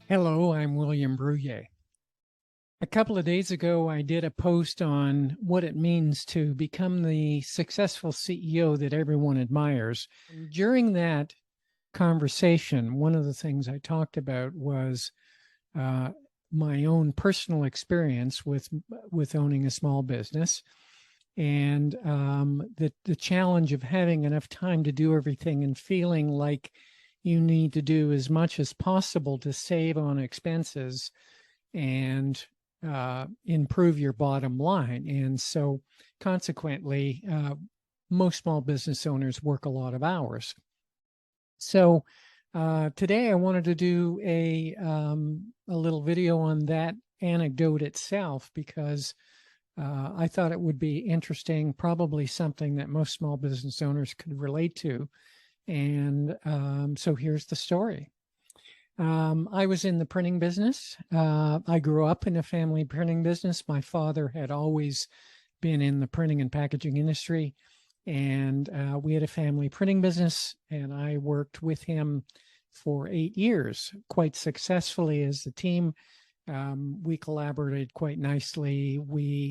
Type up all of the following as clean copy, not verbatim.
Hello, I'm William Brouillet. A couple of days ago, I did a post on what it means to become the successful CEO that everyone admires. And during that conversation, one of the things I talked about was uh, my own personal experience with owning a small business, and the challenge of having enough time to do everything and feeling like you need to do as much as possible to save on expenses and improve your bottom line. And so consequently, most small business owners work a lot of hours. So today I wanted to do a little video on that anecdote itself because I thought it would be interesting, probably something that most small business owners could relate to. And so here's the story. I was in the printing business. I grew up in a family printing business. My father had always been in the printing and packaging industry, and we had a family printing business, and I worked with him for 8 years quite successfully as a team. We collaborated quite nicely.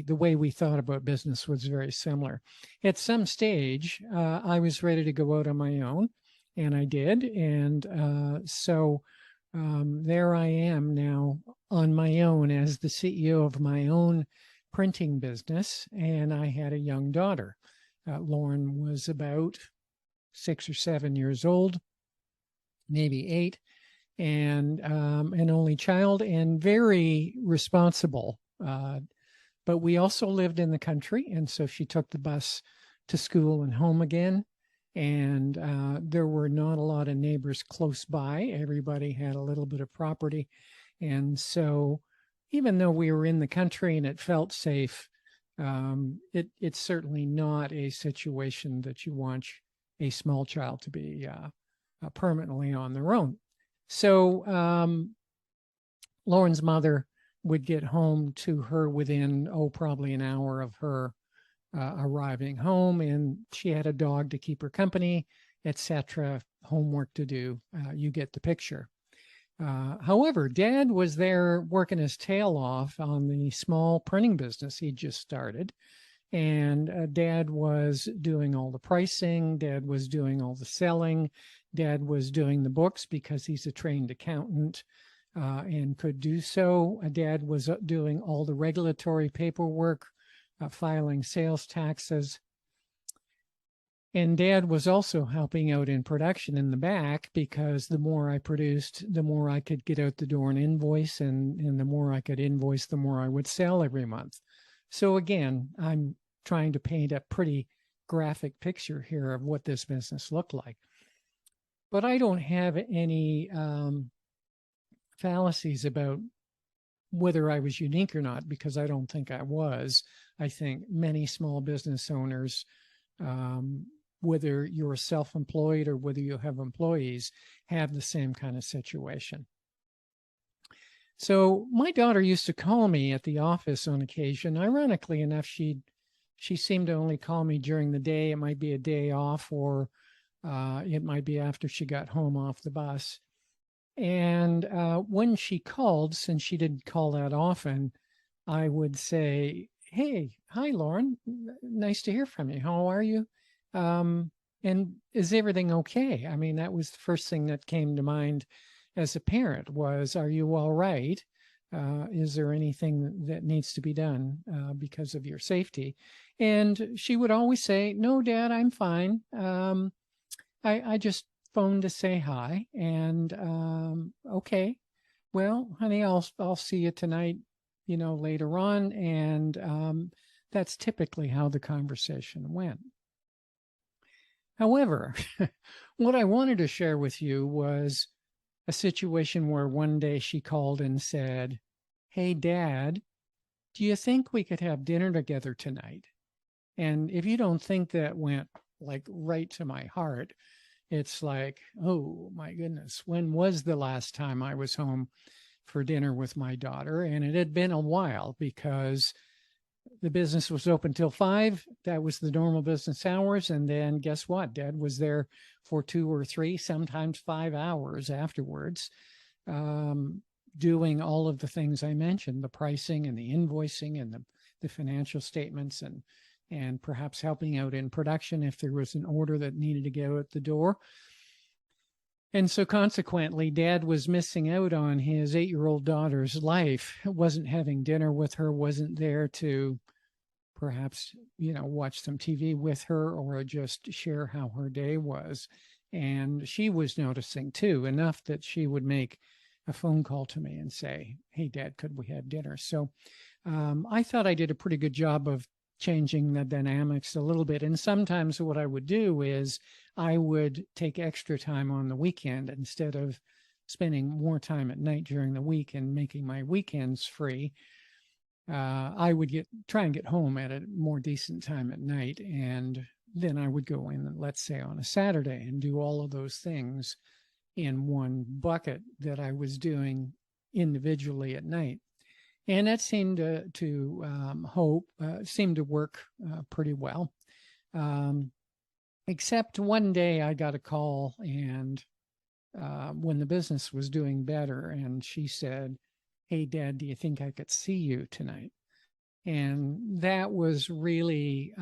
The way we thought about business was very similar. At some stage, I was ready to go out on my own, and I did. And so there I am now on my own as the CEO of my own printing business. And I had a young daughter. Lauren was about 6 or 7 years old, maybe 8, and an only child and very responsible. But we also lived in the country. And so she took the bus to school and home again. And there were not a lot of neighbors close by. Everybody had a little bit of property. And so even though we were in the country and it felt safe, it's certainly not a situation that you want a small child to be permanently on their own. So Lauren's mother would get home to her within, probably an hour of her arriving home, and she had a dog to keep her company, etc. Homework to do. You get the picture. However, Dad was there working his tail off on the small printing business he just started. And Dad was doing all the pricing. Dad was doing all the selling. Dad was doing the books because he's a trained accountant and could do so. Dad was doing all the regulatory paperwork, filing sales taxes. And Dad was also helping out in production in the back because the more I produced, the more I could get out the door and invoice, and the more I could invoice, the more I would sell every month. So again, I'm trying to paint a pretty graphic picture here of what this business looked like. But I don't have any fallacies about whether I was unique or not, because I don't think I was. I think many small business owners, whether you're self-employed or whether you have employees, have the same kind of situation. So my daughter used to call me at the office on occasion. Ironically enough, she seemed to only call me during the day. It might be a day off, or it might be after she got home off the bus. And when she called, since she didn't call that often, I would say, "Hey, hi, Lauren. Nice to hear from you. How are you? And is everything okay?" I mean, that was the first thing that came to mind as a parent was, are you all right? Is there anything that needs to be done because of your safety? And she would always say, "No, Dad, I'm fine. I just phoned to say hi." And okay, well, honey, I'll see you tonight, later on. And that's typically how the conversation went. However, what I wanted to share with you was a situation where one day she called and said, "Hey, Dad, do you think we could have dinner together tonight?" And if you don't think that went like right to my heart, it's like, oh my goodness, when was the last time I was home for dinner with my daughter? And it had been a while because the business was open till 5. That was the normal business hours. And then guess what? Dad was there for 2 or 3, sometimes 5 hours afterwards. doing all of the things I mentioned, the pricing and the invoicing and the financial statements, and perhaps helping out in production if there was an order that needed to go out the door. And so consequently, Dad was missing out on his 8-year-old daughter's life, wasn't having dinner with her, wasn't there to perhaps, watch some TV with her or just share how her day was. And she was noticing too, enough that she would make a phone call to me and say, "Hey, Dad, could we have dinner?" So I thought I did a pretty good job of changing the dynamics a little bit. And sometimes what I would do is I would take extra time on the weekend instead of spending more time at night during the week and making my weekends free. I would try and get home at a more decent time at night, and then I would go in, let's say on a Saturday, and do all of those things in one bucket that I was doing individually at night. And that seemed seemed to work pretty well. Except one day I got a call, and when the business was doing better, and she said, "Hey, Dad, do you think I could see you tonight?" And that was really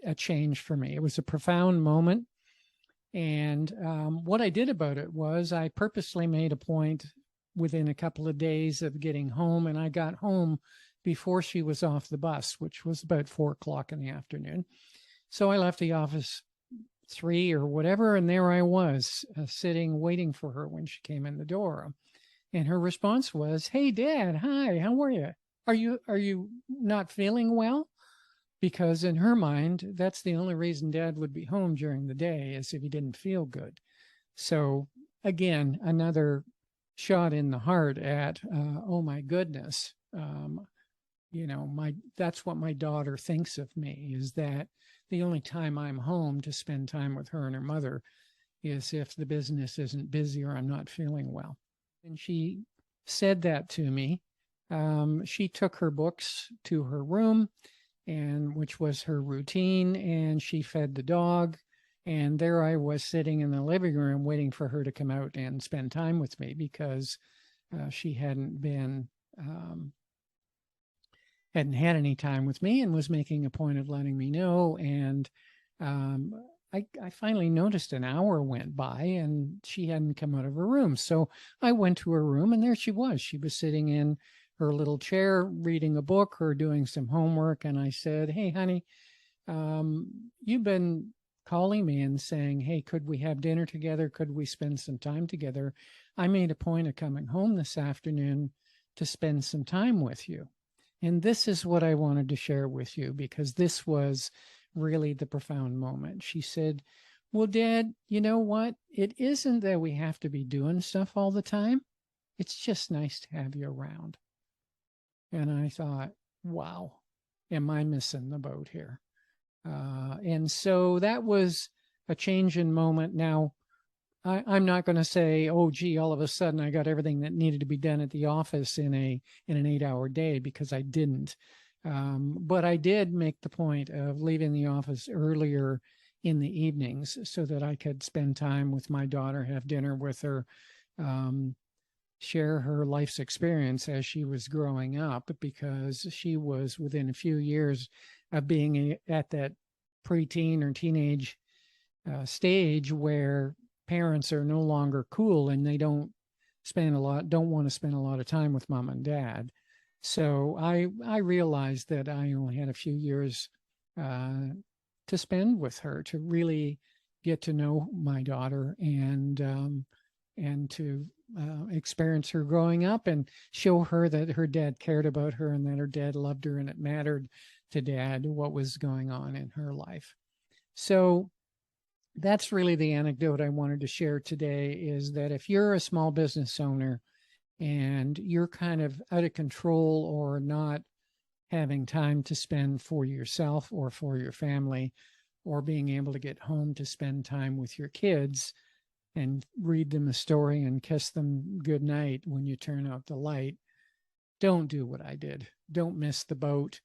a change for me. It was a profound moment. And what I did about it was I purposely made a point within a couple of days of getting home, and I got home before she was off the bus, which was about 4 o'clock in the afternoon. So I left the office 3 or whatever, and there I was sitting waiting for her when she came in the door. And her response was, "Hey, Dad, hi, how are you? Are you not feeling well?" Because in her mind, that's the only reason Dad would be home during the day, is if he didn't feel good. So again, another shot in the heart at, oh my goodness, that's what my daughter thinks of me, is that the only time I'm home to spend time with her and her mother is if the business isn't busy or I'm not feeling well. And she said that to me. She took her books to her room, and which was her routine, and she fed the dog. And there I was sitting in the living room waiting for her to come out and spend time with me, because she hadn't had any time with me and was making a point of letting me know. And I finally noticed an hour went by and she hadn't come out of her room. So I went to her room, and there she was. She was sitting in her little chair reading a book or doing some homework. And I said, "Hey, honey, you've been calling me and saying, hey, could we have dinner together? Could we spend some time together? I made a point of coming home this afternoon to spend some time with you. And this is what I wanted to share with you, because this was really the profound moment." She said, "Well, Dad, you know what? It isn't that we have to be doing stuff all the time. It's just nice to have you around." And I thought, wow, am I missing the boat here? And so that was a change in moment. Now, I'm not going to say, oh, gee, all of a sudden I got everything that needed to be done at the office in an 8-hour day, because I didn't. But I did make the point of leaving the office earlier in the evenings so that I could spend time with my daughter, have dinner with her, share her life's experience as she was growing up, because she was within a few years of being at that preteen or teenage stage where parents are no longer cool and they don't want to spend a lot of time with mom and dad. So I realized that I only had a few years to spend with her to really get to know my daughter and to experience her growing up and show her that her dad cared about her and that her dad loved her, and it mattered to Dad what was going on in her life. So that's really the anecdote I wanted to share today, is that if you're a small business owner and you're kind of out of control or not having time to spend for yourself or for your family, or being able to get home to spend time with your kids and read them a story and kiss them goodnight when you turn out the light, don't do what I did. Don't miss the boat.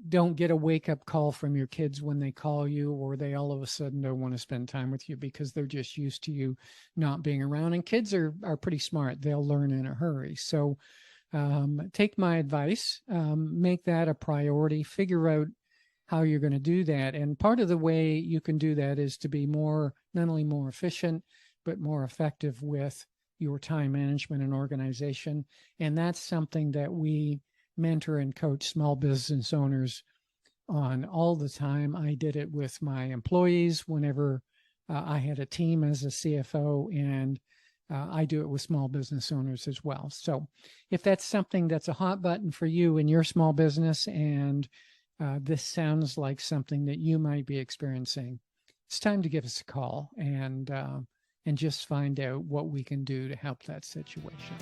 don't get a wake-up call from your kids when they call you, or they all of a sudden don't want to spend time with you because they're just used to you not being around. And kids are pretty smart. They'll learn in a hurry. So take my advice, make that a priority, figure out how you're going to do that. And part of the way you can do that is to be not only more efficient, but more effective with your time management and organization. And that's something that we mentor and coach small business owners on all the time. I did it with my employees whenever I had a team as a CFO, and I do it with small business owners as well. So if that's something that's a hot button for you in your small business, and this sounds like something that you might be experiencing, it's time to give us a call and just find out what we can do to help that situation.